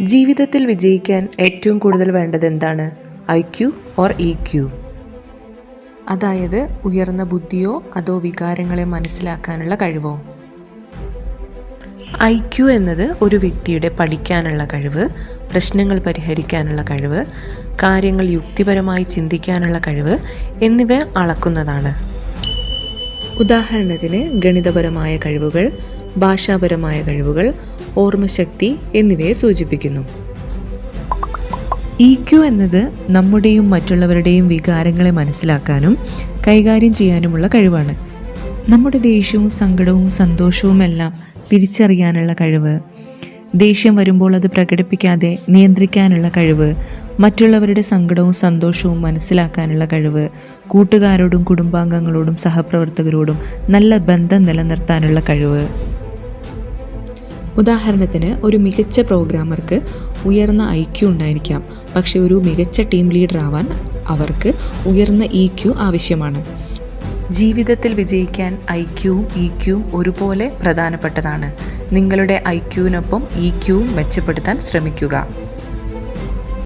ജീവിതത്തിൽ വിജയിക്കാൻ ഏറ്റവും കൂടുതൽ വേണ്ടത് എന്താണ്? IQ or EQ? അതായത് ഉയർന്ന ബുദ്ധിയോ അതോ വികാരങ്ങളെ മനസ്സിലാക്കാനുള്ള കഴിവോ? IQ എന്നത് ഒരു വ്യക്തിയുടെ പഠിക്കാനുള്ള കഴിവ്, പ്രശ്നങ്ങൾ പരിഹരിക്കാനുള്ള കഴിവ്, കാര്യങ്ങൾ യുക്തിപരമായി ചിന്തിക്കാനുള്ള കഴിവ് എന്നിവ അളക്കുന്നതാണ്. ഉദാഹരണത്തിന് ഗണിതപരമായ കഴിവുകൾ, ഭാഷാപരമായ കഴിവുകൾ, ഓർമ്മശക്തി എന്നിവയെ സൂചിപ്പിക്കുന്നു. EQ എന്നത് നമ്മുടെയും മറ്റുള്ളവരുടെയും വികാരങ്ങളെ മനസ്സിലാക്കാനും കൈകാര്യം ചെയ്യാനുമുള്ള കഴിവാണ്. നമ്മുടെ ദേഷ്യവും സങ്കടവും സന്തോഷവും എല്ലാം തിരിച്ചറിയാനുള്ള കഴിവ്, ദേഷ്യം വരുമ്പോൾ അത് പ്രകടിപ്പിക്കാതെ നിയന്ത്രിക്കാനുള്ള കഴിവ്, മറ്റുള്ളവരുടെ സങ്കടവും സന്തോഷവും മനസ്സിലാക്കാനുള്ള കഴിവ്, കൂട്ടുകാരോടും കുടുംബാംഗങ്ങളോടും സഹപ്രവർത്തകരോടും നല്ല ബന്ധം നിലനിർത്താനുള്ള കഴിവ്. ഉദാഹരണത്തിന് ഒരു മികച്ച പ്രോഗ്രാമർക്ക് ഉയർന്ന IQ ഉണ്ടായിരിക്കാം, പക്ഷെ ഒരു മികച്ച ടീം ലീഡർ ആവാൻ അവർക്ക് ഉയർന്ന EQ ആവശ്യമാണ്. ജീവിതത്തിൽ വിജയിക്കാൻ IQവും EQവും ഒരുപോലെ പ്രധാനപ്പെട്ടതാണ്. നിങ്ങളുടെ IQവിനൊപ്പം EQവും മെച്ചപ്പെടുത്താൻ ശ്രമിക്കുക.